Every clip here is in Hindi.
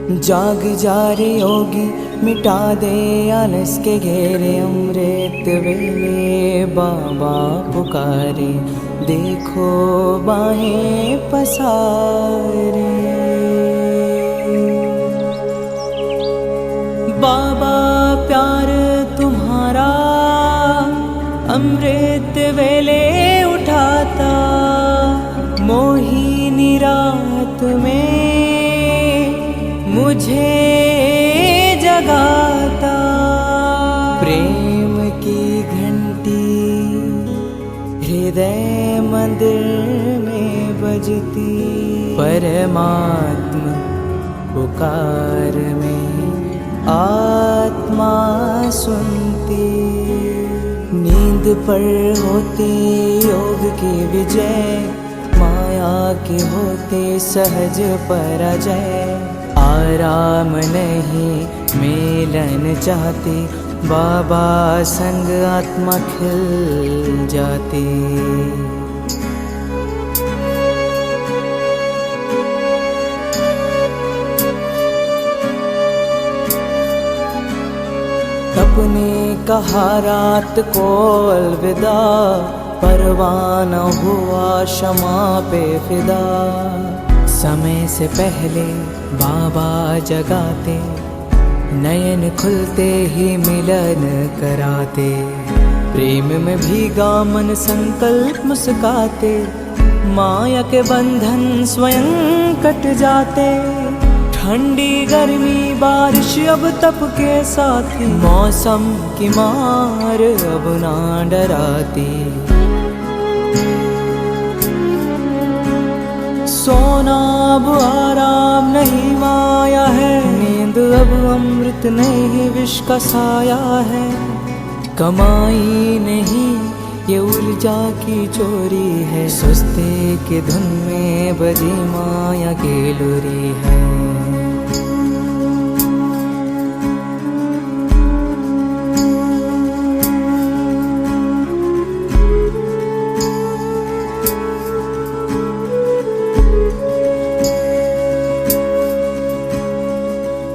जाग जा रे योगी, मिटा दे आलस के घेरे। अमृत वेले बाबा पुकारे, देखो बाहें पसारे। बाबा प्यार तुम्हारा अमृत वेले उठाता, मोहिनी रात में मुझे जगाता। प्रेम की घंटी हृदय मंदिर में बजती, परमात्मा पुकार में आत्मा सुनती। नींद पर होती योग की विजय, माया के होते सहज पराजय। आराम नहीं मिलन चाहती, बाबा संग आत्मा खिल जाती। अपने कहा रात को अलविदा, परवाना हुआ क्षमा पे फिदा। समय से पहले बाबा जगाते, नयन खुलते ही मिलन कराते। प्रेम में भीगा मन संकल्प मुस्काते, माया के बंधन स्वयं कट जाते। ठंडी गर्मी बारिश अब तप के साथी, मौसम की मार अब ना डराती। सोना अब आराम नहीं माया है, नींद अब अमृत नहीं विष का साया है। कमाई नहीं ये उलझा की चोरी है, सुस्ती की धुन में बजी माया की लोरी है।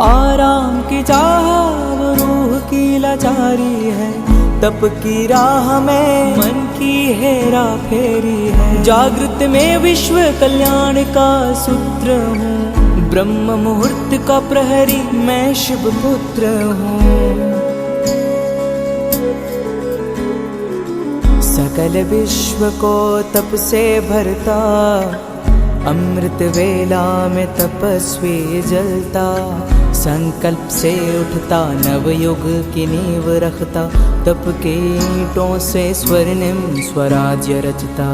आराम की चाह वो रूह की लाचारी है, तप की राह में मन की हेरा फेरी है। जागृत में विश्व कल्याण का सूत्र हूँ, ब्रह्म मुहूर्त का प्रहरी मैं शिव पुत्र हूँ। सकल विश्व को तप से भरता, अमृत वेला में तपस्वी जलता। संकल्प से उठता नवयुग की नींव रखता, तप के ईंटों से स्वर्णिम स्वराज्य रचता।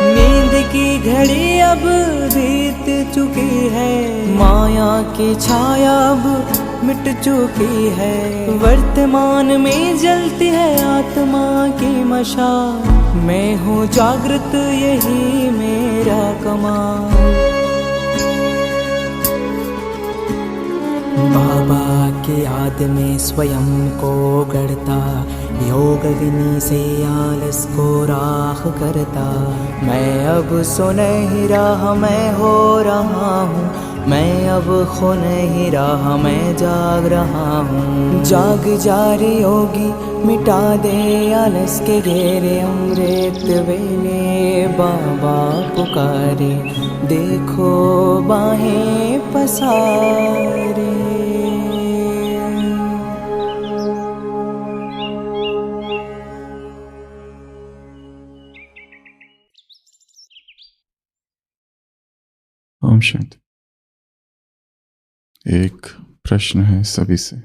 नींद की घड़ी अब बीत चुकी है, माया की छाया अब मिट चुकी है। वर्तमान में जलती है आत्मा की मशाल, मैं हूँ जागृत यही मेरा कमाल। बाबा की याद में स्वयं को गढ़ता, योग विनी से आलस को राख करता। मैं अब सो नहीं रहा मैं हो रहा हूँ, मैं अब खो नहीं रहा मैं जाग रहा हूँ। जाग जा रे योगी, मिटा दे आलस के घेरे। अमृत वेले बाबा पुकारे, देखो बाहें पसारे। ओम शांति। एक प्रश्न है सभी से।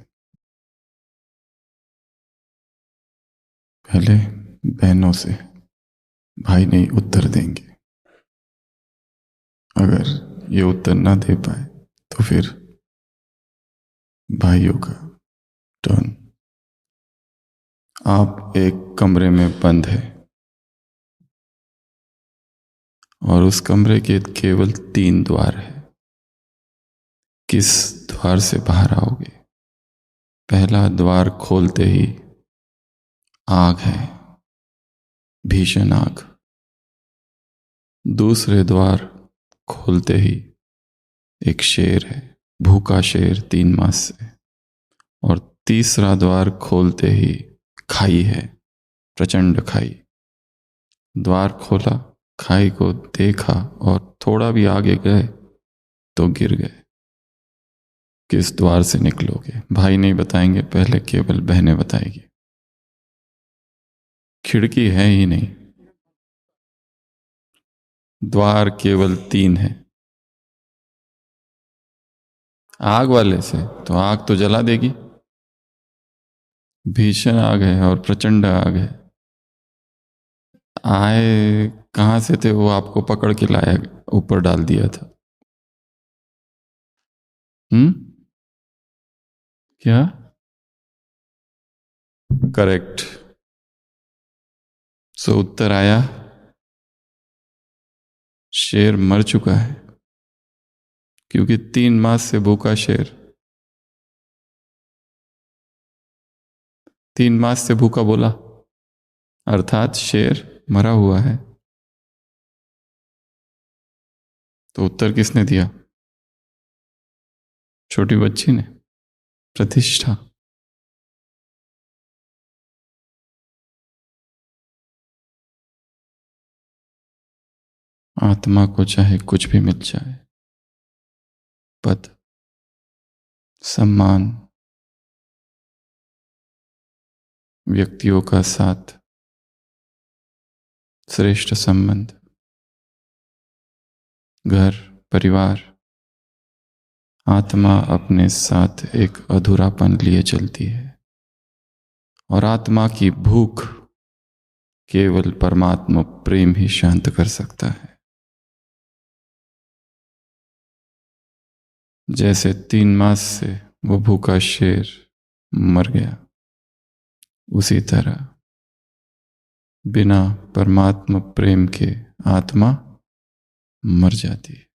पहले बहनों से, भाई नहीं उत्तर देंगे। अगर ये उत्तर ना दे पाए तो फिर भाइयों का टर्न। आप एक कमरे में बंद है और उस कमरे के केवल 3 द्वार है। किस द्वार से बाहर आओगे? पहला द्वार खोलते ही आग है, भीषण आग। दूसरे द्वार खोलते ही एक शेर है, भूखा शेर 3 मास से। और तीसरा द्वार खोलते ही खाई है, प्रचंड खाई। द्वार खोला, खाई को देखा और थोड़ा भी आगे गए तो गिर गए। किस द्वार से निकलोगे? भाई नहीं बताएंगे, पहले केवल बहनें बताएगी। खिड़की है ही नहीं, द्वार केवल 3 है। आग वाले से तो आग तो जला देगी, भीषण आग है और प्रचंड आग है। आए कहां से थे वो, आपको पकड़ के लाया, ऊपर डाल दिया था। क्या? करेक्ट। सो उत्तर आया, शेर मर चुका है, क्योंकि 3 मास से भूखा शेर, 3 मास से भूखा बोला, अर्थात शेर मरा हुआ है। तो उत्तर किसने दिया? छोटी बच्ची ने। प्रतिष्ठा। आत्मा को चाहे कुछ भी मिल जाए, पद, सम्मान, व्यक्तियों का साथ, श्रेष्ठ संबंध, घर, परिवार, आत्मा अपने साथ एक अधूरापन लिए चलती है। और आत्मा की भूख केवल परमात्मा प्रेम ही शांत कर सकता है। जैसे 3 मास से वो भूखा शेर मर गया, उसी तरह बिना परमात्मा प्रेम के आत्मा मर जाती है।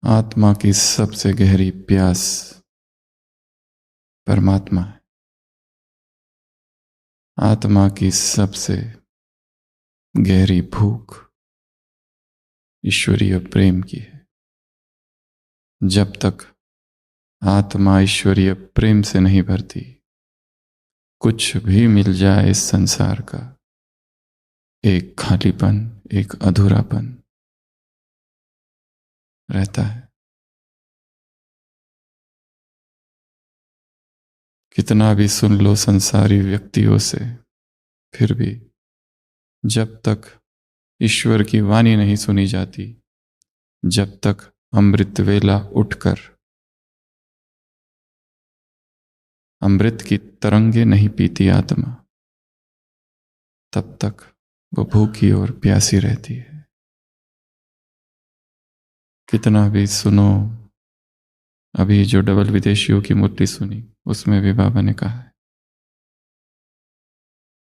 आत्मा की सबसे गहरी प्यास परमात्मा है। आत्मा की सबसे गहरी भूख ईश्वरीय प्रेम की है। जब तक आत्मा ईश्वरीय प्रेम से नहीं भरती, कुछ भी मिल जाए इस संसार का, एक खालीपन, एक अधूरापन रहता है। कितना भी सुन लो संसारी व्यक्तियों से, फिर भी जब तक ईश्वर की वाणी नहीं सुनी जाती, जब तक अमृत वेला उठकर अमृत की तरंगे नहीं पीती आत्मा, तब तक वो भूखी और प्यासी रहती है। कितना भी सुनो, अभी जो डबल विदेशियों की मूर्ति सुनी, उसमें भी बाबा ने कहा है,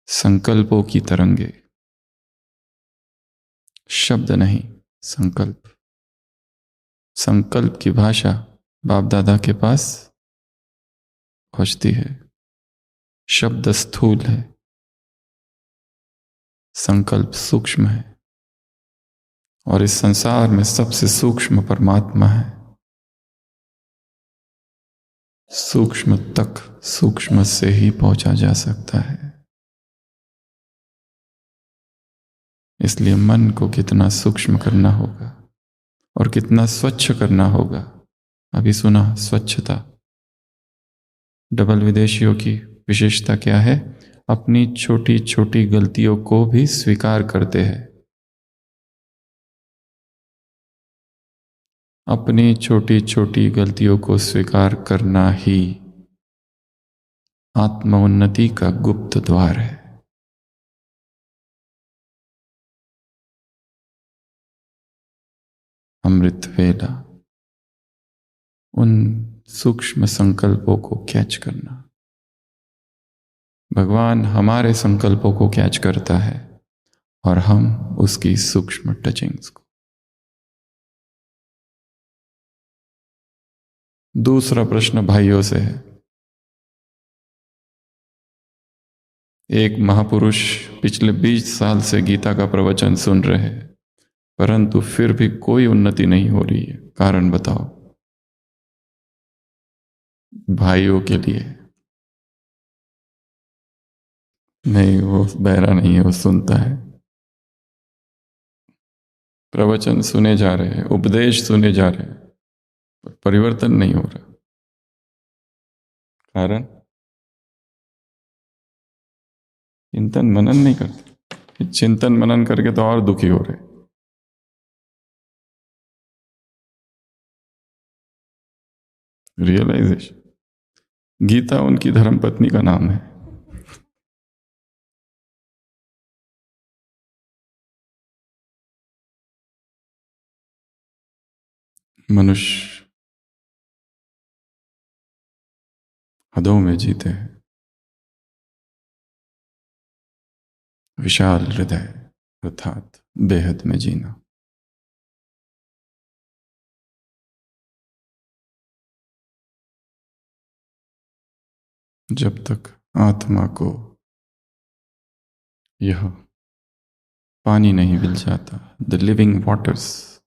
संकल्पों की तरंगे, शब्द नहीं, संकल्प। संकल्प की भाषा बाप दादा के पास पहुंचती है। शब्द स्थूल है, संकल्प सूक्ष्म है। और इस संसार में सबसे सूक्ष्म परमात्मा है। सूक्ष्म तक सूक्ष्म से ही पहुंचा जा सकता है। इसलिए मन को कितना सूक्ष्म करना होगा और कितना स्वच्छ करना होगा। अभी सुना, स्वच्छता। डबल विदेशियों की विशेषता क्या है? अपनी छोटी छोटी गलतियों को भी स्वीकार करते हैं। अपनी छोटी छोटी गलतियों को स्वीकार करना ही आत्मोन्नति का गुप्त द्वार है। अमृत वेला, उन सूक्ष्म संकल्पों को कैच करना। भगवान हमारे संकल्पों को कैच करता है और हम उसकी सूक्ष्म टचिंग्स को। दूसरा प्रश्न भाइयों से है, एक महापुरुष पिछले 20 साल से गीता का प्रवचन सुन रहे हैं, परंतु फिर भी कोई उन्नति नहीं हो रही है। कारण बताओ। भाइयों के लिए नहीं, वो बहरा नहीं है, वो सुनता है। प्रवचन सुने जा रहे हैं, उपदेश सुने जा रहे हैं, पर परिवर्तन नहीं हो रहा। कारण चिंतन मनन नहीं करते। चिंतन मनन करके तो और दुखी हो रहे। रियलाइजेशन। गीता उनकी धर्मपत्नी का नाम है। मनुष्य हदों में जीते हैं। विशाल हृदय अर्थात बेहद में जीना। जब तक आत्मा को यह पानी नहीं मिल जाता, द लिविंग वाटर्स,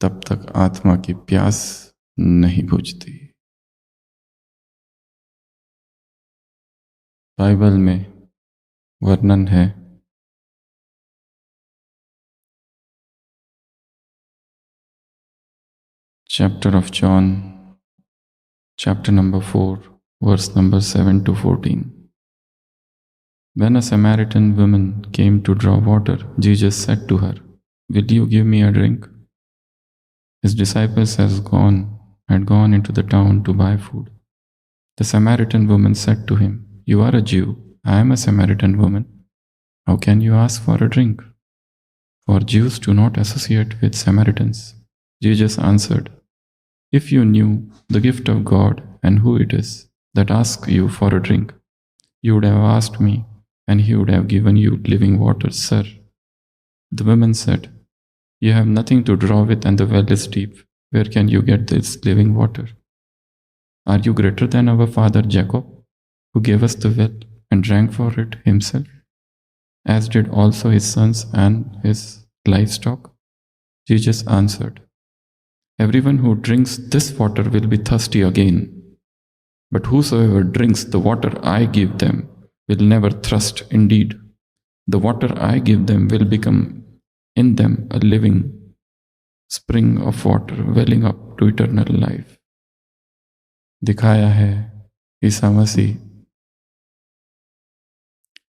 तब तक आत्मा की प्यास नहीं बुझती। बाइबल में वर्णन है, chapter of John, chapter number 4, verse number 7 to 14. When a Samaritan woman came to draw water, Jesus said to her, "Will you give me a drink?" His disciples had gone into the town to buy food. The Samaritan woman said to him, "You are a Jew, I am a Samaritan woman. How can you ask for a drink?" For Jews do not associate with Samaritans. Jesus answered, "If you knew the gift of God and who it is that asks you for a drink, you would have asked me, and he would have given you living water, sir." The woman said, "You have nothing to draw with, and the well is deep. Where can you get this living water? Are you greater than our father Jacob, who gave us the well and drank for it himself, as did also his sons and his livestock?" Jesus answered, "Everyone who drinks this water will be thirsty again. But whosoever drinks the water I give them will never thirst. Indeed, the water I give them will become in them a living spring of water welling up to eternal life." दिखाया है ईसा मसीह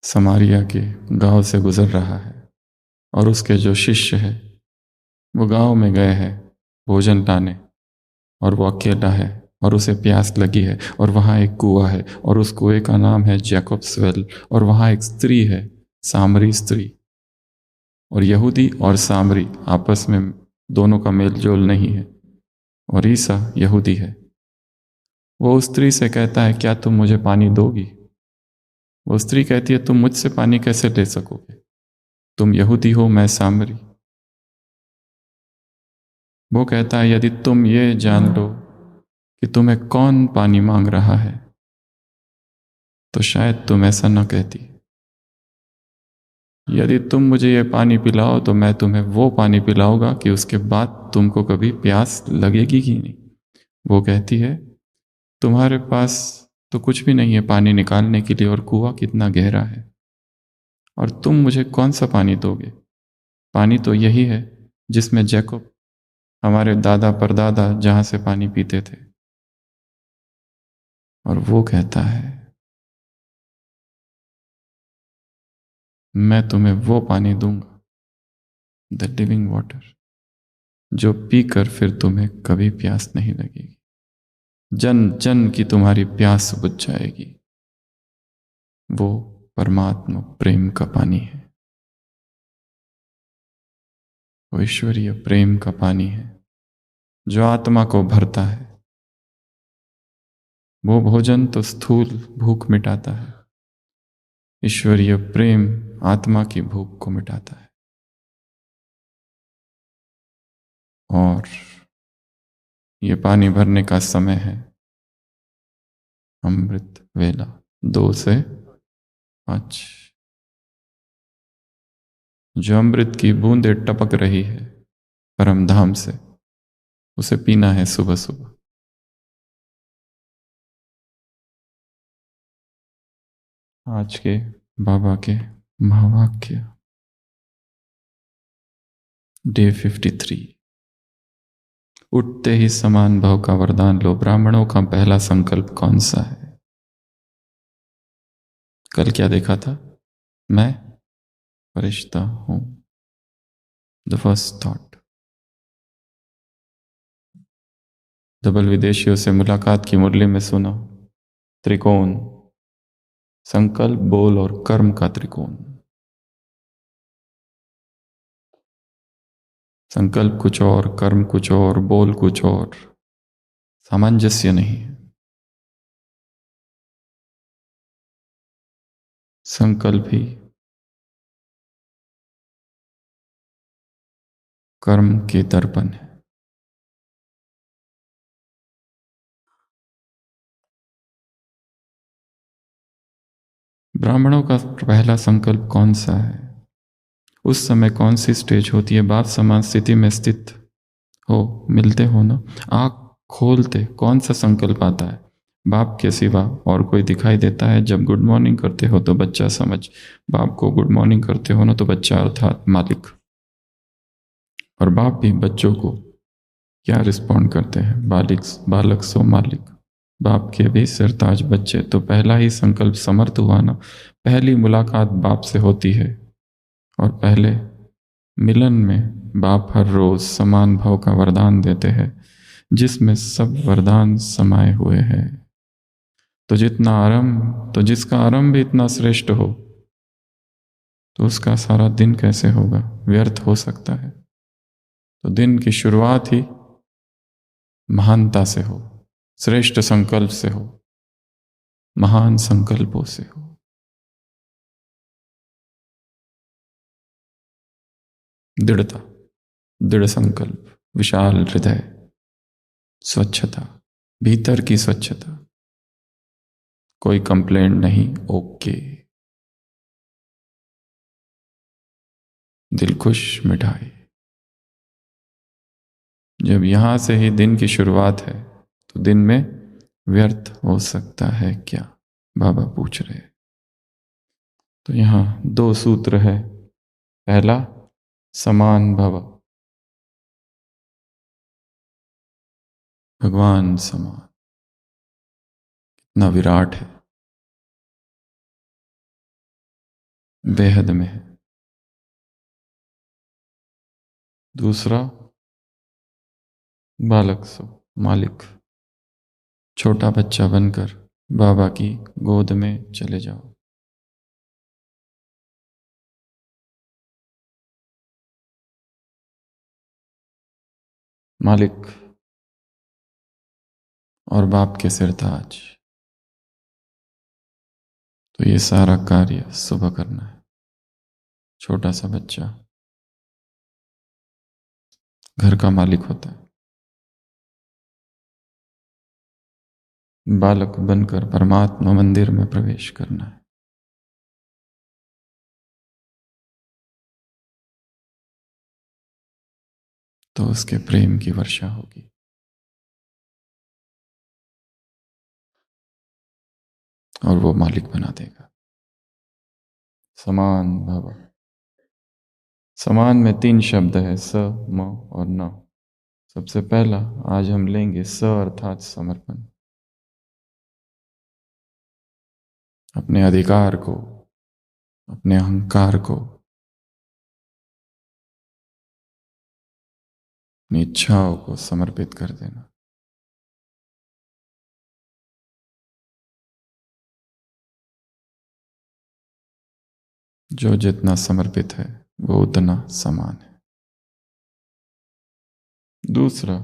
समारिया के गांव से गुजर रहा है, और उसके जो शिष्य है वो गांव में गए हैं भोजन लाने, और वो अकेला है और उसे प्यास लगी है, और वहाँ एक कुआं है और उस कुएं का नाम है जैकब्स वेल, और वहाँ एक स्त्री है, सामरी स्त्री। और यहूदी और सामरी आपस में दोनों का मेल जोल नहीं है, और ईसा यहूदी है। वो उस स्त्री से कहता है, "क्या तुम मुझे पानी दोगी?" वो स्त्री कहती है, "तुम मुझसे पानी कैसे ले सकोगे? तुम यहूदी हो, मैं सामरी।" वो कहता है, "यदि तुम ये जान लो कि तुम्हें कौन पानी मांग रहा है, तो शायद तुम ऐसा न कहती। यदि तुम मुझे ये पानी पिलाओ तो मैं तुम्हें वो पानी पिलाऊंगा कि उसके बाद तुमको कभी प्यास लगेगी ही नहीं।" वो कहती है, "तुम्हारे पास तो कुछ भी नहीं है पानी निकालने के लिए, और कुआं कितना गहरा है, और तुम मुझे कौन सा पानी दोगे? पानी तो यही है जिसमें जैकब, हमारे दादा परदादा जहां से पानी पीते थे।" और वो कहता है, "मैं तुम्हें वो पानी दूंगा, द लिविंग वाटर, जो पीकर फिर तुम्हें कभी प्यास नहीं लगेगी, जन जन की तुम्हारी प्यास बुझ जाएगी।" वो परमात्मा प्रेम का पानी है, वो ईश्वरीय प्रेम का पानी है जो आत्मा को भरता है। वो भोजन तो स्थूल भूख मिटाता है, ईश्वरीय प्रेम आत्मा की भूख को मिटाता है। और ये पानी भरने का समय है अमृत वेला, 2 से आज जो अमृत की बूंदें टपक रही है परम धाम से, उसे पीना है सुबह सुबह। आज के बाबा के महावाक्य, डे 53। उठते ही समान भाव का वरदान लो। ब्राह्मणों का पहला संकल्प कौन सा है? कल क्या देखा था? मैं फरिश्ता हूं। The first thought. डबल विदेशियों से मुलाकात की मुरली में सुना, त्रिकोण, संकल्प, बोल और कर्म का त्रिकोण। संकल्प कुछ और, कर्म कुछ और, बोल कुछ और, सामंजस्य नहीं है। संकल्प ही कर्म के दर्पण है। ब्राह्मणों का पहला संकल्प कौन सा है? उस समय कौन सी स्टेज होती है? बाप समान स्थिति में स्थित हो, मिलते हो ना, आँख खोलते कौन सा संकल्प आता है? बाप के सिवा और कोई दिखाई देता है? जब गुड मॉर्निंग करते हो तो बच्चा समझ, बाप को गुड मॉर्निंग करते हो ना तो बच्चा अर्थात मालिक। और बाप भी बच्चों को क्या रिस्पॉन्ड करते हैं? बालक सो मालिक। बाप के भी सरताज बच्चे। तो पहला ही संकल्प समर्थ हुआ ना। पहली मुलाकात बाप से होती है और पहले मिलन में बाप हर रोज समान भाव का वरदान देते हैं, जिसमें सब वरदान समाये हुए हैं। तो जिसका आरंभ भी इतना श्रेष्ठ हो, तो उसका सारा दिन कैसे होगा? व्यर्थ हो सकता है। तो दिन की शुरुआत ही महानता से हो, श्रेष्ठ संकल्प से हो, महान संकल्पों से हो। दृढ़ता, दृढ़ संकल्प, विशाल हृदय, स्वच्छता, भीतर की स्वच्छता, कोई कंप्लेंट नहीं, ओके, दिल खुश, मिठाई। जब यहां से ही दिन की शुरुआत है तो दिन में व्यर्थ हो सकता है क्या? बाबा पूछ रहे। तो यहां दो सूत्र है। पहला, समान भव, भगवान समान, कितना विराट है, बेहद में है। दूसरा, बालक सो मालिक, छोटा बच्चा बनकर बाबा की गोद में चले जाओ। मालिक और बाप के सिरताज। तो ये सारा कार्य सुबह करना है। छोटा सा बच्चा घर का मालिक होता है। बालक बनकर परमात्मा मंदिर में प्रवेश करना है। तो उसके प्रेम की वर्षा होगी। और वो मालिक बना देगा। समान भव। समान में तीन शब्द है, स, म और न। सबसे पहला आज हम लेंगे स अर्थात समर्पण। अपने अधिकार को, अपने अहंकार को, अपनी इच्छाओं को समर्पित कर देना। जो जितना समर्पित है वो उतना समान है। दूसरा,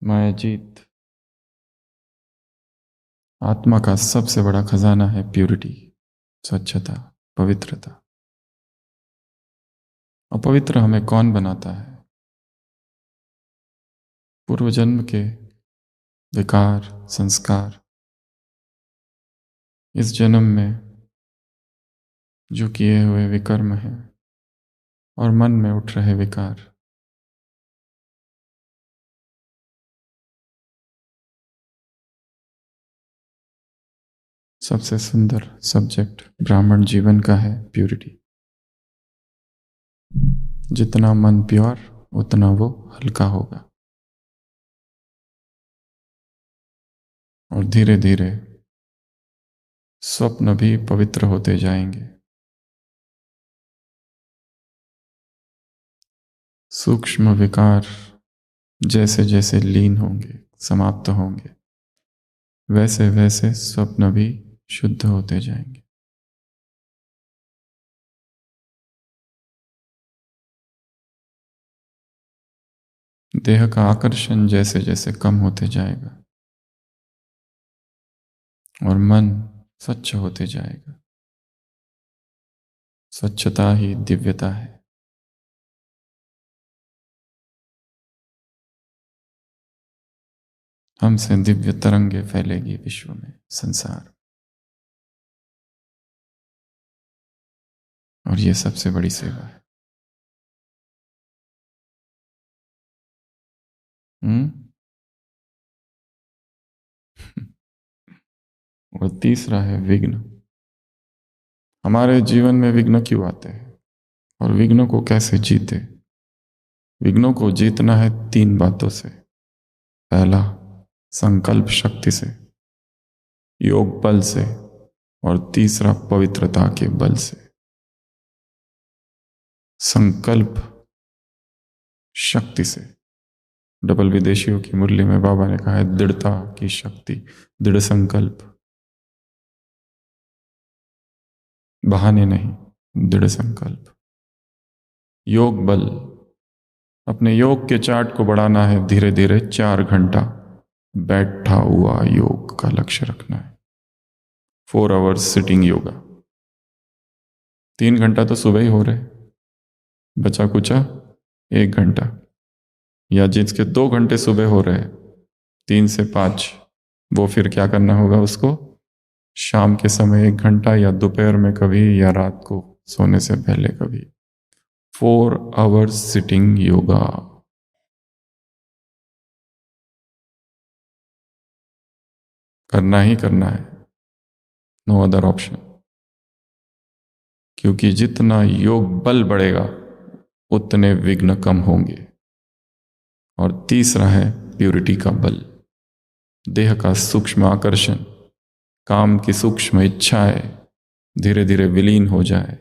माया जीत। आत्मा का सबसे बड़ा खजाना है प्यूरिटी, स्वच्छता, पवित्रता। अपवित्र हमें कौन बनाता है? पूर्व जन्म के विकार, संस्कार इस जन्म में जो किए हुए विकर्म हैं और मन में उठ रहे विकार, सबसे सुंदर सब्जेक्ट ब्राह्मण जीवन का है प्यूरिटी। जितना मन प्योर उतना वो हल्का होगा, और धीरे धीरे स्वप्न भी पवित्र होते जाएंगे। सूक्ष्म विकार जैसे जैसे लीन होंगे, समाप्त होंगे, वैसे वैसे स्वप्न भी शुद्ध होते जाएंगे। देह का आकर्षण जैसे जैसे कम होते जाएगा और मन स्वच्छ होते जाएगा। स्वच्छता ही दिव्यता है। हमसे दिव्य तरंगे फैलेगी विश्व में, संसार, और ये सबसे बड़ी सेवा है। और तीसरा है विघ्न। हमारे जीवन में विघ्न क्यों आते हैं और विघ्नों को कैसे जीते? विघ्नों को जीतना है 3 बातों से। पहला, संकल्प शक्ति से, योग बल से, और तीसरा पवित्रता के बल से। संकल्प शक्ति से, डबल विदेशियों की मुरली में बाबा ने कहा है दृढ़ता की शक्ति, दृढ़ संकल्प, बहाने नहीं, दृढ़ संकल्प। योग बल, अपने योग के चार्ट को बढ़ाना है धीरे धीरे। 4 घंटा बैठा हुआ योग का लक्ष्य रखना है। 4 आवर्स सिटिंग योगा। 3 घंटा तो सुबह ही हो रहे, बचा कुचा 1 घंटा, या जिसके 2 घंटे सुबह हो रहे 3 से 5, वो फिर क्या करना होगा उसको? शाम के समय 1 घंटा, या दोपहर में कभी, या रात को सोने से पहले कभी। 4 आवर्स सिटिंग योगा। करना ही करना है, नो अदर ऑप्शन। क्योंकि जितना योग बल बढ़ेगा उतने विघ्न कम होंगे। और तीसरा है प्यूरिटी का बल। देह का सूक्ष्म आकर्षण, काम की सूक्ष्म इच्छाएं धीरे धीरे विलीन हो जाए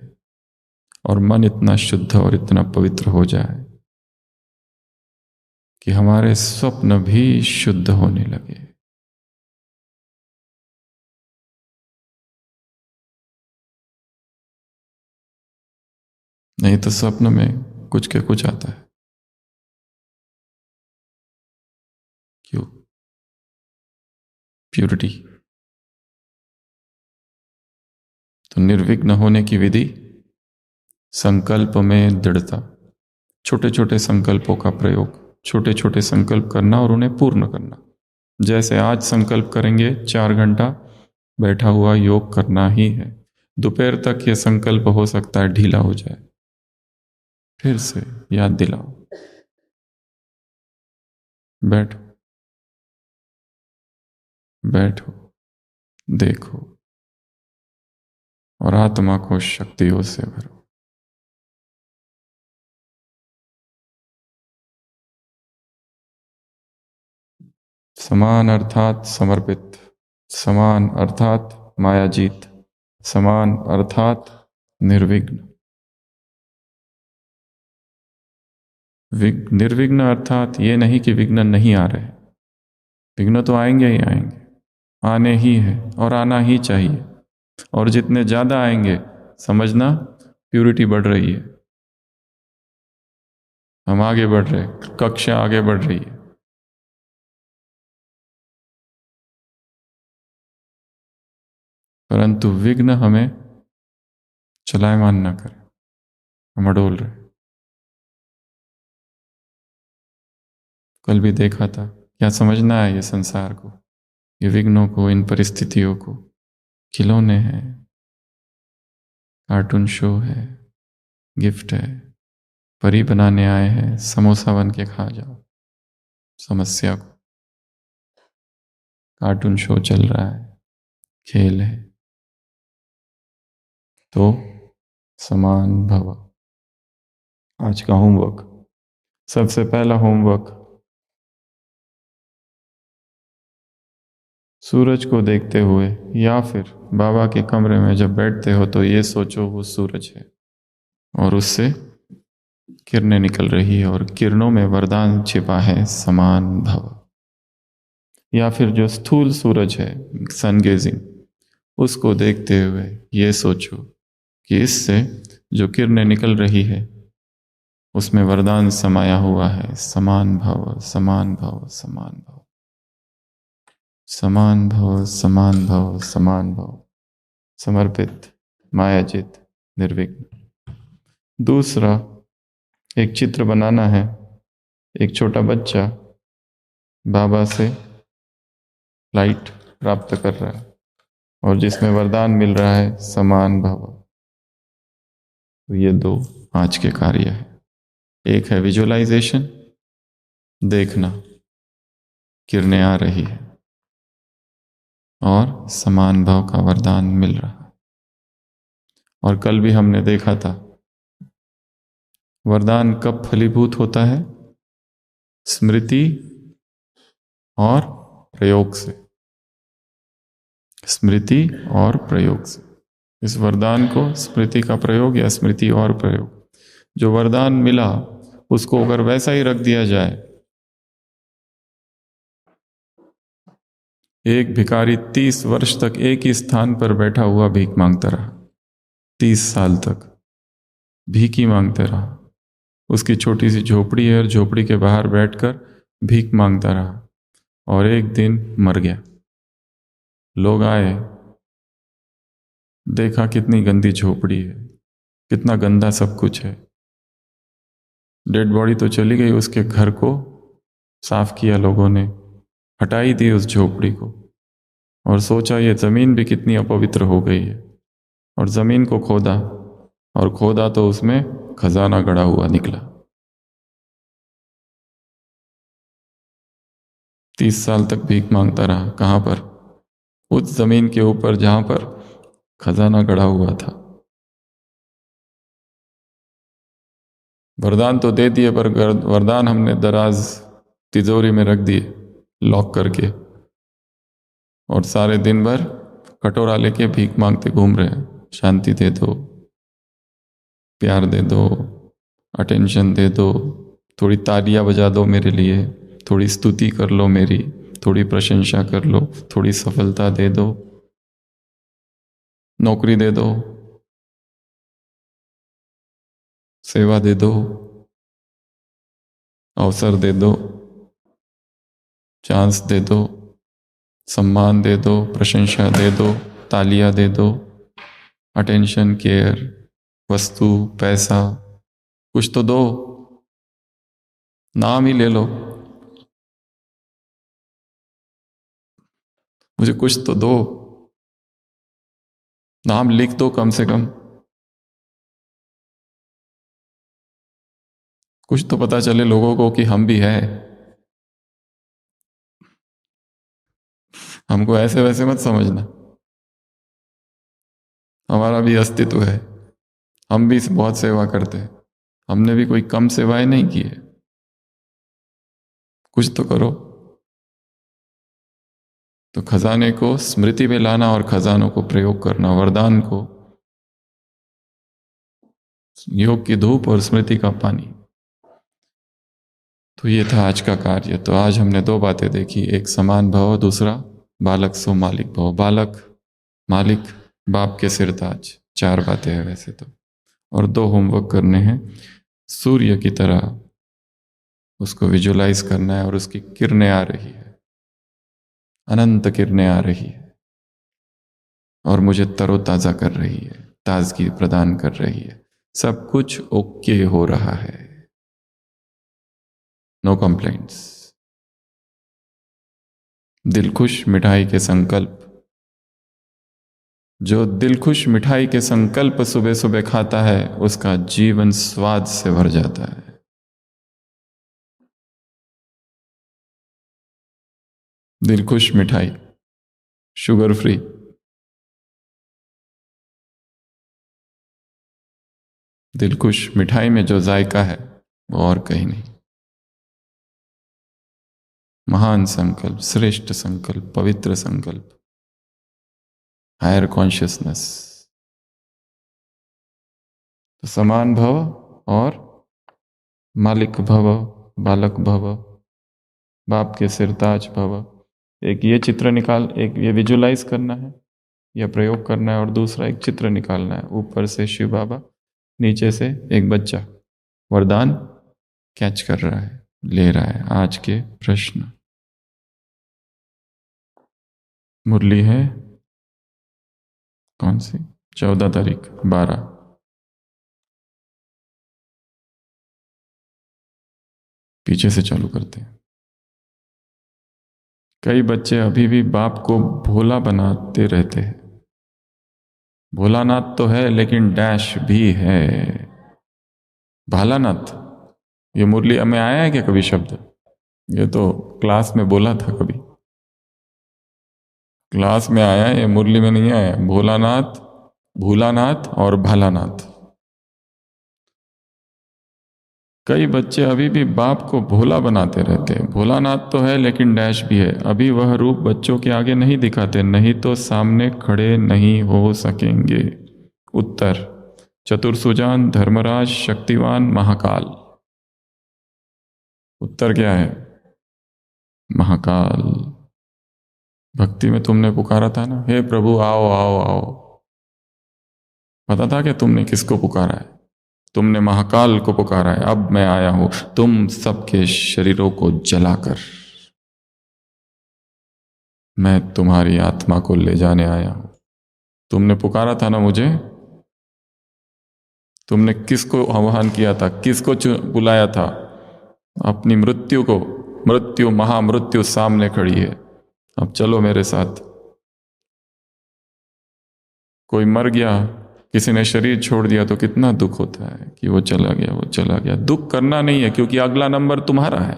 और मन इतना शुद्ध और इतना पवित्र हो जाए कि हमारे स्वप्न भी शुद्ध होने लगे। नहीं तो स्वप्न में कुछ के कुछ आता है। क्यों? प्यूरिटी। तो निर्विघ्न होने की विधि, संकल्प में दृढ़ता। छोटे छोटे संकल्पों का प्रयोग, छोटे छोटे संकल्प करना और उन्हें पूर्ण करना। जैसे आज संकल्प करेंगे 4 घंटा बैठा हुआ योग करना ही है, दोपहर तक यह संकल्प हो सकता है ढीला हो जाए, फिर से याद दिलाओ, बैठो बैठो, देखो, और आत्मा को शक्तियों से भरो। समान अर्थात समर्पित, समान अर्थात मायाजीत, समान अर्थात निर्विघ्न। निर्विघ्न अर्थात ये नहीं कि विघ्न नहीं आ रहे, विघ्न तो आएंगे ही आएंगे, आने ही है और आना ही चाहिए। और जितने ज्यादा आएंगे समझना प्यूरिटी बढ़ रही है, हम आगे बढ़ रहे, कक्षा आगे बढ़ रही है। परंतु विघ्न हमें चलायमान न करे, हम अडोल रहे। कल भी देखा था, क्या समझना है ये संसार को, ये विघ्नों को, इन परिस्थितियों को, खिलौने हैं। कार्टून शो है, गिफ्ट है, परी बनाने आए हैं, समोसा बन के खा जाओ समस्या को। कार्टून शो चल रहा है, खेल है, तो समान भव। आज का होमवर्क, सबसे पहला होमवर्क, सूरज को देखते हुए या फिर बाबा के कमरे में जब बैठते हो तो ये सोचो वो सूरज है और उससे किरणें निकल रही है और किरणों में वरदान छिपा है समान भव। या फिर जो स्थूल सूरज है, सन गेजिंग, उसको देखते हुए ये सोचो कि इससे जो किरणें निकल रही है उसमें वरदान समाया हुआ है समान भव, समान भव, समान भव, समान भव, समान भव, समान भव। समर्पित, मायाजित, निर्विघ्न। दूसरा, एक चित्र बनाना है। एक छोटा बच्चा बाबा से लाइट प्राप्त कर रहा है और जिसमें वरदान मिल रहा है समान भव। तो ये दो आज के कार्य है। एक है विजुअलाइजेशन, देखना किरणें आ रही है और समान भाव का वरदान मिल रहा है। और कल भी हमने देखा था वरदान कब फलीभूत होता है? स्मृति और प्रयोग से। स्मृति और प्रयोग से। इस वरदान को स्मृति का प्रयोग या स्मृति और प्रयोग, जो वरदान मिला उसको अगर वैसा ही रख दिया जाए। एक भिखारी 30 वर्ष तक एक ही स्थान पर बैठा हुआ भीख मांगता रहा। 30 साल तक भीख ही मांगता रहा। उसकी छोटी सी झोपड़ी है और झोपड़ी के बाहर बैठकर भीख मांगता रहा और एक दिन मर गया। लोग आए, देखा कितनी गंदी झोपड़ी है, कितना गंदा सब कुछ है। डेड बॉडी तो चली गई, उसके घर को साफ किया लोगों ने, हटाई दी उस झोपड़ी को और सोचा ये ज़मीन भी कितनी अपवित्र हो गई है। और ज़मीन को खोदा और खोदा तो उसमें खजाना गड़ा हुआ निकला। 30 साल तक भीख मांगता रहा। कहाँ पर? उस ज़मीन के ऊपर जहाँ पर खजाना गड़ा हुआ था। वरदान तो दे दिए पर वरदान हमने दराज तिजोरी में रख दिए लॉक करके, और सारे दिन भर कटोरा लेके भीख मांगते घूम रहे हैं। शांति दे दो, प्यार दे दो, अटेंशन दे दो, थोड़ी तालियां बजा दो मेरे लिए, थोड़ी स्तुति कर लो मेरी, थोड़ी प्रशंसा कर लो, थोड़ी सफलता दे दो, नौकरी दे दो, सेवा दे दो, अवसर दे दो, चांस दे दो, सम्मान दे दो, प्रशंसा दे दो, तालियां दे दो, अटेंशन, केयर, वस्तु, पैसा, कुछ तो दो, नाम ही ले लो, मुझे कुछ तो दो, नाम लिख दो कम से कम, कुछ तो पता चले लोगों को कि हम भी हैं। हमको ऐसे वैसे मत समझना, हमारा भी अस्तित्व है, हम भी बहुत सेवा करते हैं, हमने भी कोई कम सेवाएं नहीं की है। कुछ तो करो। तो खजाने को स्मृति में लाना और खजानों को प्रयोग करना, वरदान को योग की धूप और स्मृति का पानी। तो ये था आज का कार्य। तो आज हमने दो बातें देखी, एक समान भाव, दूसरा बालक सो मालिक भाव। बालक, मालिक, बाप के सिरताज, 4 बातें हैं वैसे तो। और 2 होमवर्क करने हैं। सूर्य की तरह उसको विजुलाइज करना है और उसकी किरणें आ रही है, अनंत किरणें आ रही है और मुझे तरोताज़ा कर रही है, ताजगी प्रदान कर रही है। सब कुछ ओके हो रहा है, नो कंप्लेंट्स। दिल खुश, मिठाई के संकल्प। जो दिलखुश मिठाई के संकल्प सुबह सुबह खाता है उसका जीवन स्वाद से भर जाता है। दिलखुश मिठाई, शुगर फ्री। दिलखुश मिठाई में जो जायका है वो और कहीं नहीं। महान संकल्प, श्रेष्ठ संकल्प, पवित्र संकल्प, हायर कॉन्शियसनेस। तो समान भव और मालिक भव, बालक भव, बाप के सिरताज भव। एक ये चित्र निकाल, एक ये विजुलाइज करना है या प्रयोग करना है, और दूसरा एक चित्र निकालना है। ऊपर से शिव बाबा, नीचे से एक बच्चा वरदान कैच कर रहा है, ले रहा है। आज के प्रश्न, मुरली है कौन सी? 14 तारीख 12। पीछे से चालू करते हैं। कई बच्चे अभी भी बाप को भोला बनाते रहते हैं। भोलानाथ तो है लेकिन डैश भी है। भालानाथ, ये मुरली में आया है क्या कभी शब्द? ये तो क्लास में बोला था कभी, क्लास में आया है, ये मुरली में नहीं आया। भोलानाथ, भूलानाथ और भालानाथ। कई बच्चे अभी भी बाप को भोला बनाते रहते हैं। भोलानाथ तो है लेकिन डैश भी है। अभी वह रूप बच्चों के आगे नहीं दिखाते, नहीं तो सामने खड़े नहीं हो सकेंगे। उत्तर, चतुर्सुजान, धर्मराज, शक्तिवान, महाकाल। उत्तर क्या है? महाकाल। भक्ति में तुमने पुकारा था ना, हे प्रभु आओ आओ आओ। पता था कि तुमने किसको पुकारा है? तुमने महाकाल को पुकारा है। अब मैं आया हूं तुम सबके शरीरों को जलाकर। मैं तुम्हारी आत्मा को ले जाने आया हूं। तुमने पुकारा था ना मुझे? तुमने किसको आह्वान किया था, किसको बुलाया था? अपनी मृत्यु को। मृत्यु, महामृत्यु सामने खड़ी है। अब चलो मेरे साथ। कोई मर गया, किसी ने शरीर छोड़ दिया तो कितना दुख होता है कि वो चला गया, वो चला गया। दुख करना नहीं है क्योंकि अगला नंबर तुम्हारा है।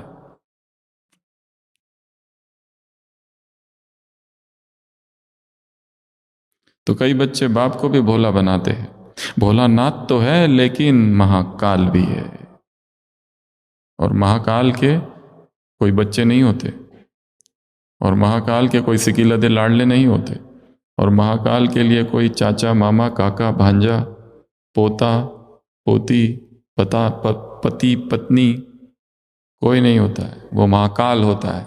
तो कई बच्चे बाप को भी भोला बनाते हैं। भोलानाथ तो है लेकिन महाकाल भी है। और महाकाल के कोई बच्चे नहीं होते, और महाकाल के कोई सिकीलदे लाडले नहीं होते, और महाकाल के लिए कोई चाचा, मामा, काका, भांजा, पोता, पोती, पति, पत्नी कोई नहीं होता है। वो महाकाल होता है।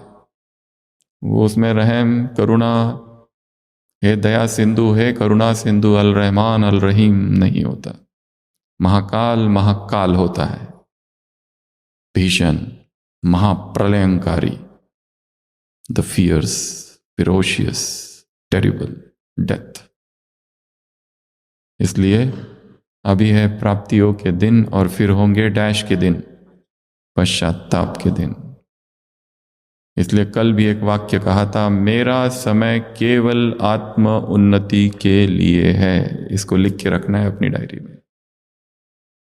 वो उसमें रहम, करुणा, हे दया सिंधु, हे करुणा सिंधु, अल रहमान अल रहीम नहीं होता। महाकाल महाकाल होता है। भीषण, महाप्रलयंकारी, the fierce, ferocious, terrible death. इसलिए अभी है प्राप्तियों के दिन और फिर होंगे डैश के दिन, पश्चाताप के दिन। इसलिए कल भी एक वाक्य कहा था, मेरा समय केवल आत्म उन्नति के लिए है। इसको लिख के रखना है अपनी डायरी में।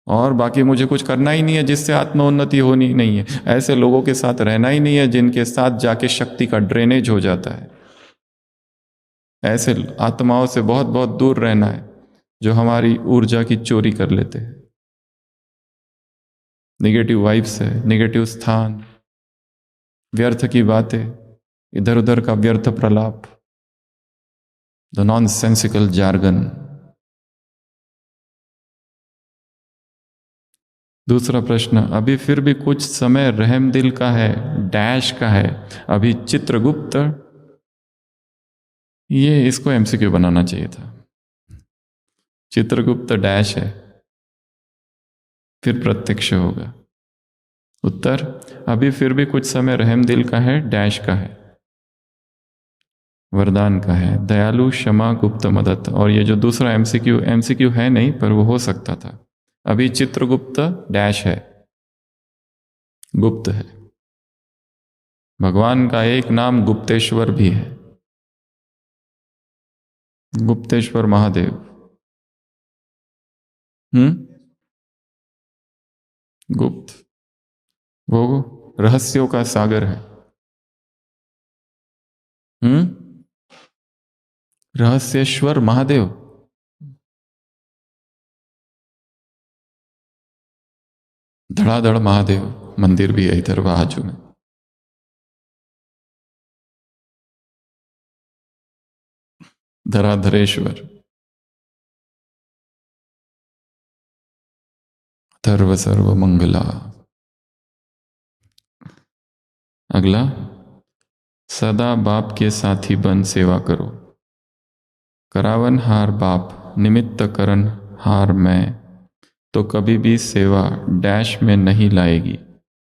और बाकी मुझे कुछ करना ही नहीं है जिससे आत्म उन्नति होनी नहीं है। ऐसे लोगों के साथ रहना ही नहीं है जिनके साथ जाके शक्ति का ड्रेनेज हो जाता है। ऐसे आत्माओं से बहुत बहुत दूर रहना है जो हमारी ऊर्जा की चोरी कर लेते हैं। निगेटिव वाइब्स है, निगेटिव स्थान, व्यर्थ की बातें, इधर उधर का व्यर्थ प्रलाप, द नॉनसेंसिकल जार्गन। दूसरा प्रश्न, अभी फिर भी कुछ समय रहम दिल का है, डैश का है, अभी चित्रगुप्त। ये इसको एमसीक्यू बनाना चाहिए था। चित्रगुप्त डैश है, फिर प्रत्यक्ष होगा। उत्तर, अभी फिर भी कुछ समय रहम दिल का है, डैश का है, वरदान का है, दयालु, क्षमा, गुप्त मदद। और ये जो दूसरा एमसीक्यू है नहीं, पर वो हो सकता था। अभी चित्रगुप्त डैश है, गुप्त है। भगवान का एक नाम गुप्तेश्वर भी है। गुप्तेश्वर महादेव। गुप्त वो रहस्यों का सागर है। रहस्येश्वर महादेव। धड़ाधड़ महादेव मंदिर भी है इधर बाजू में। धराधरेश्वर, धर्व सर्व मंगला। अगला, सदा बाप के साथी बन सेवा करो। करावन हार बाप, निमित्त करन हार मैं, तो कभी भी सेवा डैश में नहीं लाएगी।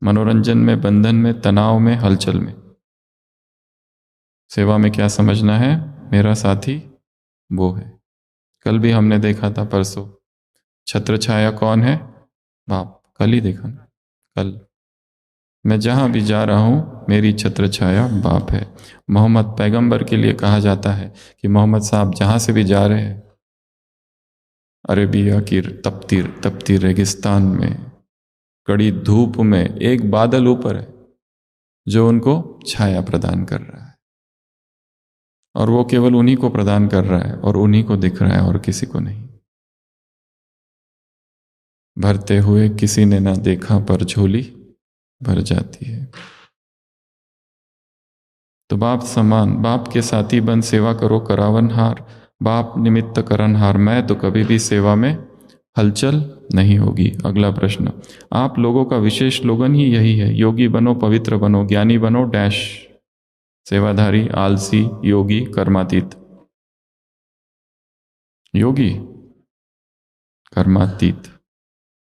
मनोरंजन में, बंधन में, तनाव में, हलचल में। सेवा में क्या समझना है? मेरा साथी वो है। कल भी हमने देखा था, परसों, छत्र छाया कौन है? बाप। कल ही देखा ना, कल। मैं जहां भी जा रहा हूं मेरी छत्र छाया बाप है। मोहम्मद पैगंबर के लिए कहा जाता है कि मोहम्मद साहब जहां से भी जा रहे हैं, अरेबिया की तपती तपती रेगिस्तान में, कड़ी धूप में, एक बादल ऊपर है जो उनको छाया प्रदान कर रहा है, और वो केवल उन्हीं को प्रदान कर रहा है और उन्हीं को दिख रहा है और किसी को नहीं। भरते हुए किसी ने ना देखा पर झोली भर जाती है। तो बाप समान, बाप के साथी बन सेवा करो करावन हार, बाप निमित्त करन हार मैं, तो कभी भी सेवा में हलचल नहीं होगी। अगला प्रश्न, आप लोगों का विशेष स्लोगन ही यही है, योगी बनो, पवित्र बनो, ज्ञानी बनो डैश, सेवाधारी, आलसी, योगी, कर्मातीत। योगी, कर्मातीत।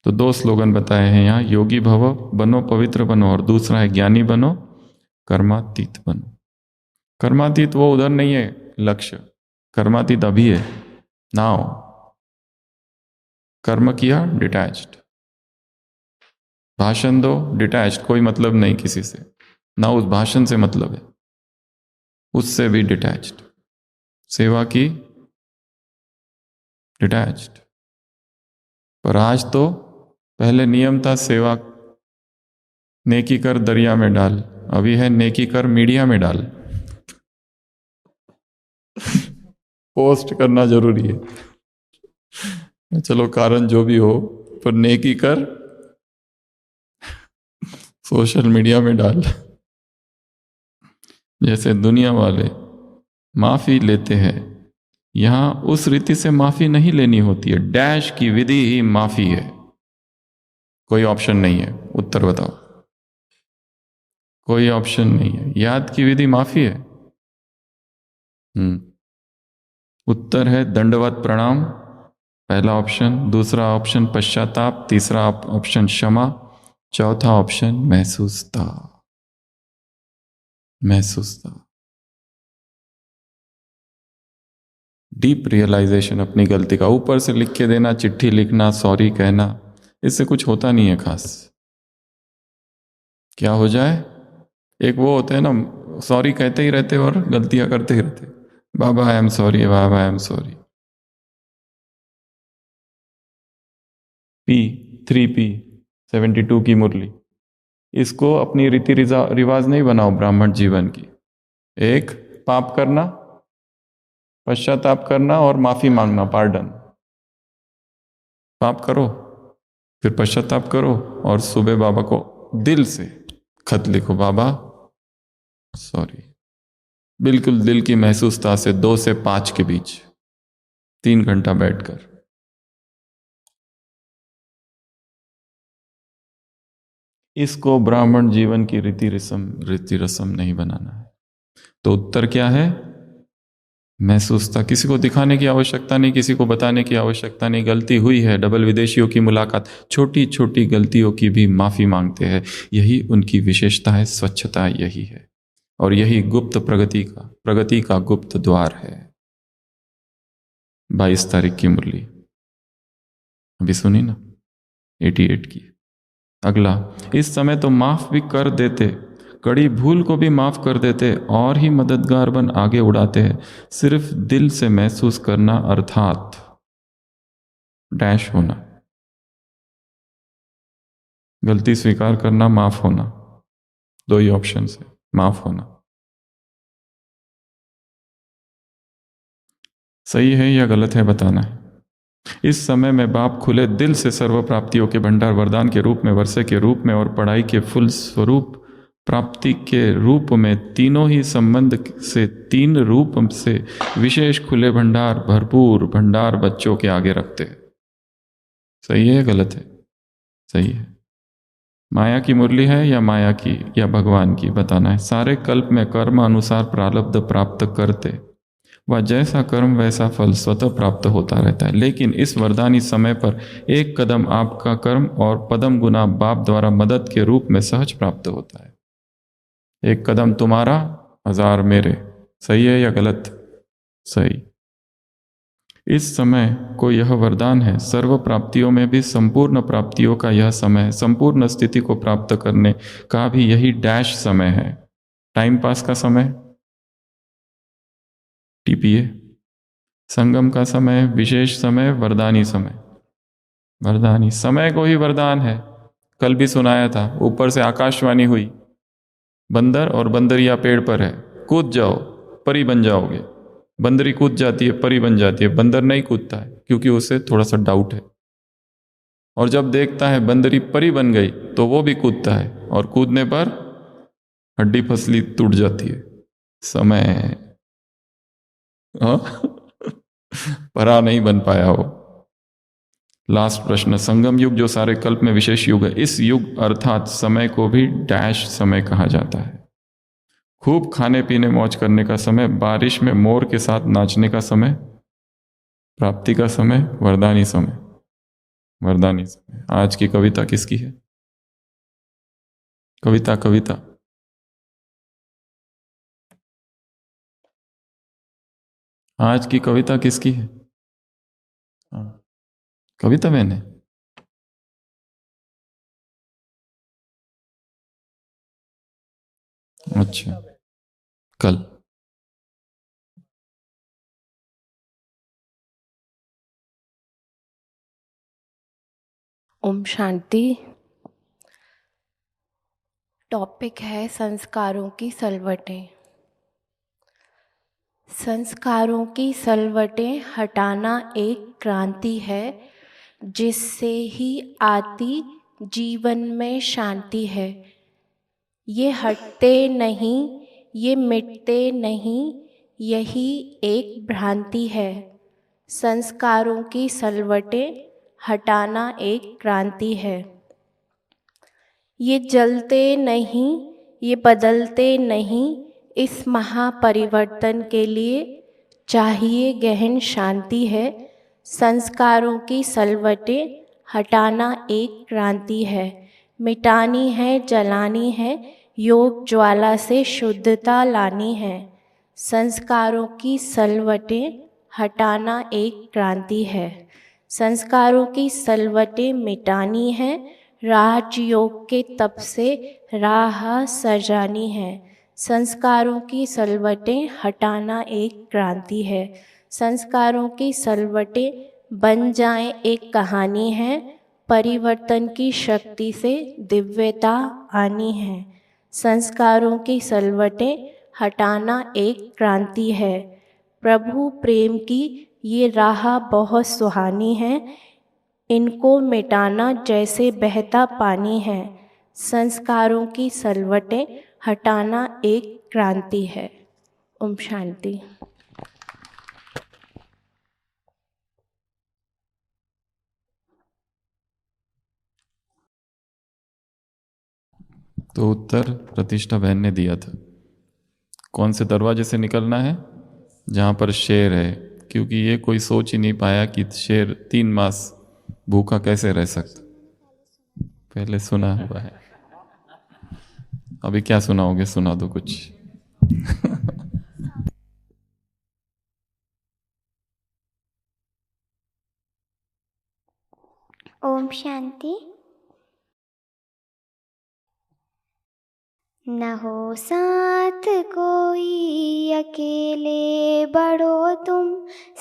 तो दो स्लोगन बताए हैं यहाँ, योगी भव बनो, पवित्र बनो, और दूसरा है ज्ञानी बनो, कर्मातीत बनो। कर्मातीत वो उधर नहीं है लक्ष्य, कर्मातीत अभी है, नाउ। कर्म किया, डिटैच्ड। भाषण दो, डिटैच्ड, कोई मतलब नहीं किसी से, ना उस भाषण से मतलब है, उससे भी डिटैच्ड। सेवा की, डिटैच्ड। पर आज तो पहले नियम था सेवा नेकी कर दरिया में डाल, अभी है नेकी कर मीडिया में डाल। पोस्ट करना जरूरी है, चलो कारण जो भी हो, पर नेकी कर सोशल मीडिया में डाल। जैसे दुनिया वाले माफी लेते हैं, यहां उस रीति से माफी नहीं लेनी होती है, डैश की विधि ही माफी है। कोई ऑप्शन नहीं है, उत्तर बताओ। कोई ऑप्शन नहीं है, याद की विधि माफी है। उत्तर है दंडवत प्रणाम, पहला ऑप्शन। दूसरा ऑप्शन पश्चाताप, तीसरा ऑप्शन क्षमा, चौथा ऑप्शन महसूसता। महसूसता, डीप रियलाइजेशन अपनी गलती का। ऊपर से लिख के देना, चिट्ठी लिखना, सॉरी कहना, इससे कुछ होता नहीं है खास। क्या हो जाए, एक वो होते हैं ना, सॉरी कहते ही रहते और गलतियां करते ही रहते, बाबा आई एम सॉरी, बाबा आई एम सॉरी। P3P 72 की मुरली, इसको अपनी रीति रिवाज नहीं बनाओ ब्राह्मण जीवन की। एक, पाप करना, पश्चाताप करना और माफी मांगना, पार्डन। पाप करो, फिर पश्चाताप करो, और सुबह बाबा को दिल से खत लिखो, बाबा सॉरी। बिल्कुल दिल की महसूसता से 2 से 5 के बीच 3 घंटा बैठकर। इसको ब्राह्मण जीवन की रीति रस्म नहीं बनाना है। तो उत्तर क्या है? महसूसता। किसी को दिखाने की आवश्यकता नहीं, किसी को बताने की आवश्यकता नहीं। गलती हुई है, डबल विदेशियों की मुलाकात, छोटी छोटी गलतियों की भी माफी मांगते हैं। यही उनकी विशेषता है, स्वच्छता यही है, और यही गुप्त प्रगति का गुप्त द्वार है। 22 तारीख की मुरली अभी सुनी ना, 88 की। अगला, इस समय तो माफ भी कर देते, कड़ी भूल को भी माफ कर देते और ही मददगार बन आगे उड़ाते हैं। सिर्फ दिल से महसूस करना अर्थात डैश होना, गलती स्वीकार करना, माफ होना, दो ही ऑप्शन है, माफ होना। सही है या गलत है बताना है। इस समय में बाप खुले दिल से सर्व प्राप्तियों के भंडार वरदान के रूप में, वर्षे के रूप में और पढ़ाई के फुल स्वरूप प्राप्ति के रूप में, तीनों ही संबंध से, तीन रूप से विशेष खुले भंडार, भरपूर भंडार बच्चों के आगे रखते हैं। सही है गलत है? सही है। माया की मुरली है या माया की या भगवान की बताना है। सारे कल्प में कर्म अनुसार प्रारब्ध प्राप्त करते, वह जैसा कर्म वैसा फल स्वतः प्राप्त होता रहता है। लेकिन इस वरदानी समय पर एक कदम आपका कर्म और पदम गुना बाप द्वारा मदद के रूप में सहज प्राप्त होता है। एक कदम तुम्हारा, 1000 मेरे। सही है या गलत? सही। इस समय को यह वरदान है। सर्व प्राप्तियों में भी संपूर्ण प्राप्तियों का यह समय है। संपूर्ण स्थिति को प्राप्त करने का भी यही डैश समय है। टाइम पास का समय, टीपीए, संगम का समय, विशेष समय, वरदानी समय। वरदानी समय को ही वरदान है। कल भी सुनाया था, ऊपर से आकाशवाणी हुई, बंदर और बंदरिया पेड़ पर है, कूद जाओ परी बन जाओगे। बंदरी कूद जाती है, परी बन जाती है। बंदर नहीं कूदता है क्योंकि उसे थोड़ा सा डाउट है, और जब देखता है बंदरी परी बन गई तो वो भी कूदता है, और कूदने पर हड्डी फसली टूट जाती है। समय हाँ? परा नहीं बन पाया वो। लास्ट प्रश्न, संगम युग जो सारे कल्प में विशेष युग है, इस युग अर्थात समय को भी डैश समय कहा जाता है। खूब खाने पीने मौज करने का समय, बारिश में मोर के साथ नाचने का समय, प्राप्ति का समय, वरदानी समय। वरदानी समय। आज की कविता किसकी है? कविता कविता आज की कविता किसकी है? हाँ, कविता मैंने। अच्छा, कल। ओम शांति। टॉपिक है संस्कारों की सलवटें। संस्कारों की सलवटें हटाना एक क्रांति है, जिससे ही आती जीवन में शांति है। ये हटते नहीं, ये मिटते नहीं, यही एक भ्रांति है। संस्कारों की सलवटें हटाना एक क्रांति है। ये जलते नहीं, ये बदलते नहीं, इस महापरिवर्तन के लिए चाहिए गहन शांति है। संस्कारों की सलवटें हटाना एक क्रांति है। मिटानी है, जलानी है, योग ज्वाला से शुद्धता लानी है। संस्कारों की सलवटें हटाना एक क्रांति है। संस्कारों की सलवटें मिटानी है, राजयोग के तप से राह सजानी है। संस्कारों की सलवटें हटाना एक क्रांति है। संस्कारों की सलवटें बन जाएं एक कहानी है, परिवर्तन की शक्ति से दिव्यता आनी है। संस्कारों की सलवटें हटाना एक क्रांति है। प्रभु प्रेम की ये राह बहुत सुहानी है, इनको मिटाना जैसे बहता पानी है। संस्कारों की सलवटें हटाना एक क्रांति है। ओम शांति। तो उत्तर प्रतिष्ठा बहन ने दिया था। कौन से दरवाजे से निकलना है? जहाँ पर शेर है, क्योंकि ये कोई सोच ही नहीं पाया कि शेर 3 मास भूखा कैसे रह सकता। पहले सुना हुआ है, अभी क्या सुनाओगे? सुना दो कुछ। ओम शांति। न हो साथ कोई अकेले बढ़ो तुम,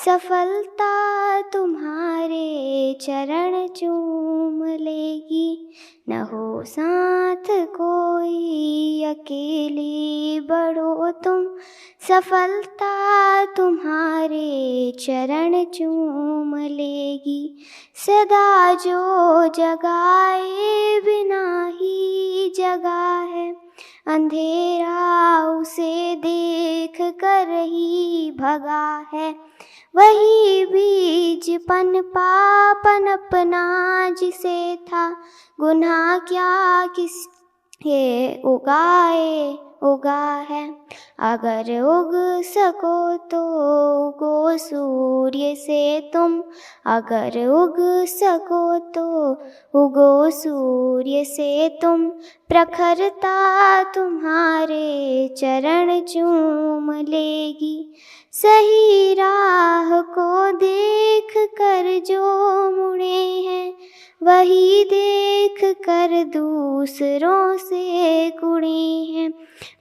सफलता तुम्हारे चरण चूम लेगी। न हो साथ कोई अकेले बढ़ो तुम, सफलता तुम्हारे चरण चूम लेगी। सदा जो जगाए बिना ही जगा है, अंधेरा उसे देख कर ही भगा है। वही बीज पनपा पनपना जिसे था, गुनाह क्या किसके उगा है। अगर उग सको तो उगो सूर्य से तुम, अगर उग सको तो उगो सूर्य से तुम। प्रखरता तुम्हारे चरण चूम लेगी, सही राह को देख कर जो मुड़े हैं, वही देख कर दूसरों से कुड़े हैं।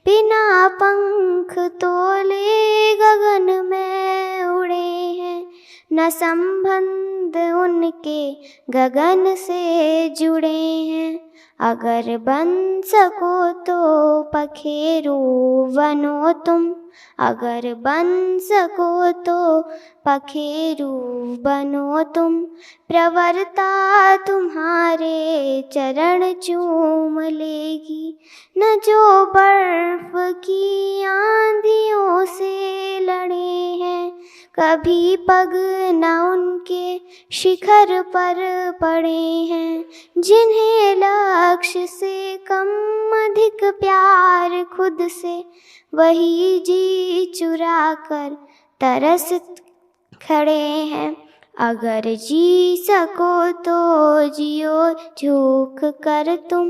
बिना पंख तोले गगन में उड़े हैं, न संबंध उनके गगन से जुड़े हैं। अगर बन सको तो पखेरु बनो तुम, अगर बन सको तो पखेरु बनो तुम। प्रवरता तुम्हारे चरण चूम लेगी, न जो बर्फ की आंधियों से लड़े हैं, कभी पग न उनके शिखर पर पड़े हैं। जिन्हें लक्ष्य से कम अधिक प्यार खुद से, वही जी चुरा कर तरस खड़े हैं। अगर जी सको तो जियो झूक कर तुम,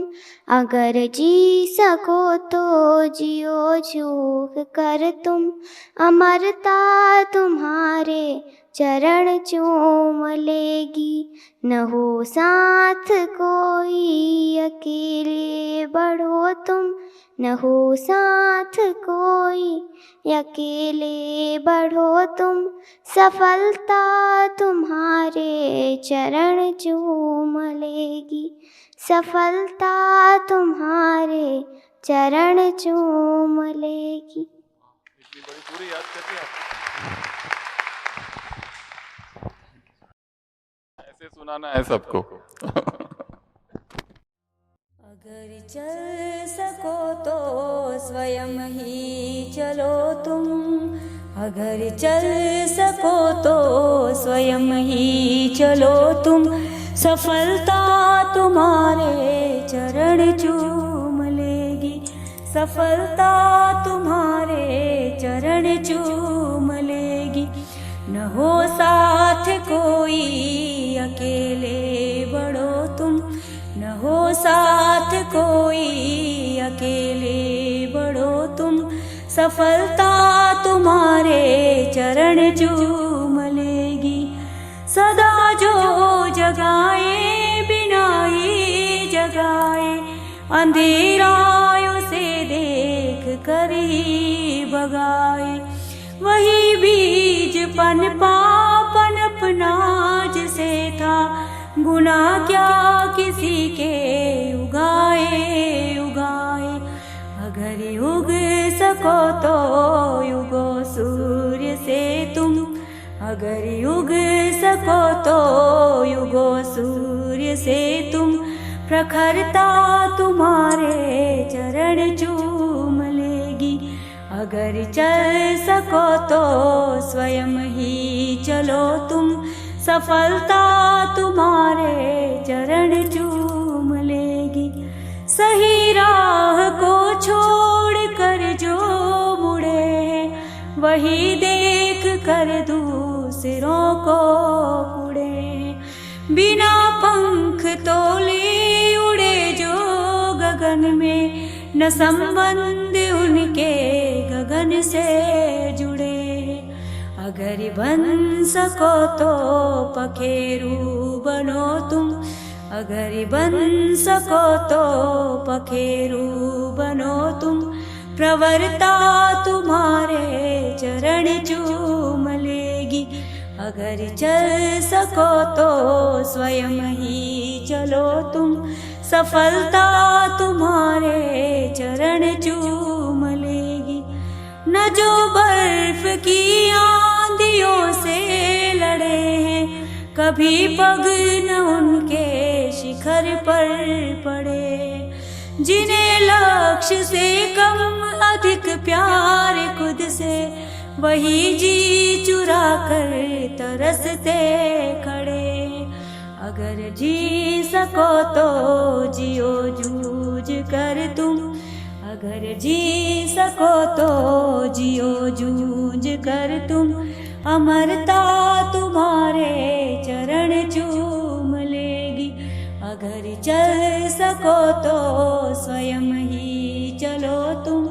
अगर जी सको तो जियो झूक कर तुम। अमरता तुम्हारे चरण चूम लेगी, न हो साथ कोई अकेले बढ़ो तुम, न हो साथ कोई अकेले बढ़ो तुम। सफलता तुम्हारे चरण चूम लेगी, सफलता तुम्हारे चरण चूम लेगी। ऐसे सुनाना है सबको। अगर चल सको तो स्वयं ही चलो तुम, अगर चल सको तो स्वयं ही चलो तुम। सफलता तुम्हारे चरण चूम लेगी, सफलता तुम्हारे चरण चूम लेगी। न हो साथ कोई अकेले बढ़ो तुम, न हो साथ कोई अकेले बढ़ो तुम। सफलता तुम्हारे चरण चूम लेगी, सदा जो जगाए बिना ही जगाए, अंधेरा उसे देख कर ही भगाए। वही बीज पनपा पनपना जिसे था, गुनाह क्या किसी के उगाए उगाए। अगर उग सको तो उगो सूर्य से तुम, अगर उग सको तो उगो सूर्य से तुम। प्रखरता तुम्हारे चरण चूम लेगी, अगर चल सको तो स्वयं ही चलो तुम। सफलता तुम्हारे चरण चूम लेगी, सही राह को छोड़ कर जो मुड़े हैं, वही देख कर दूसरों को कुड़े। बिना पंख तोले उड़े जो गगन में, न संबंध उनके गगन से जुड़े। अगर बन सको तो पखेरु बनो तुम, अगर बन सको तो पखेरू बनो तुम, प्रवरता तुम्हारे चरण चूम लेगी। अगर चल सको तो स्वयं ही चलो तुम, सफलता तुम्हारे चरण चूम लेगी। न जो बर्फ की आंधियों से लड़े हैं, कभी पग न उनके शिखर पर पड़े। जिन्हें लक्ष्य से कम अधिक प्यार खुद से, वही जी चुरा कर तरसते खड़े। अगर जी सको तो जियो जूझ कर तुम, अगर जी सको तो जियो जूझ कर तुम। अमरता तुम्हारे चरण चूम लेगी। अगर चल सको तो स्वयं ही चलो तुम,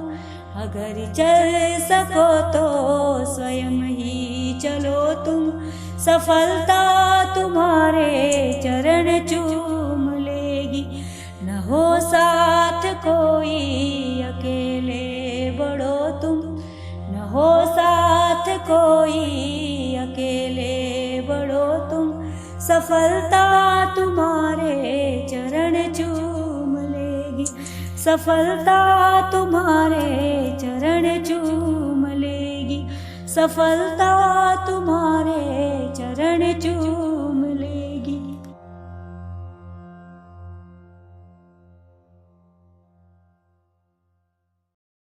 अगर चल सको तो स्वयं ही चलो तुम। सफलता तुम्हारे चरण चूम लेगी। न हो साथ कोई अकेले बढ़ो तुम, न हो साथ कोई अकेले बढ़ो तुम। सफलता तुम्हारे चरण चूम लेगी। सफलता तुम्हारे चरण चूम लेगी। सफलता तुम्हारे चरण चूम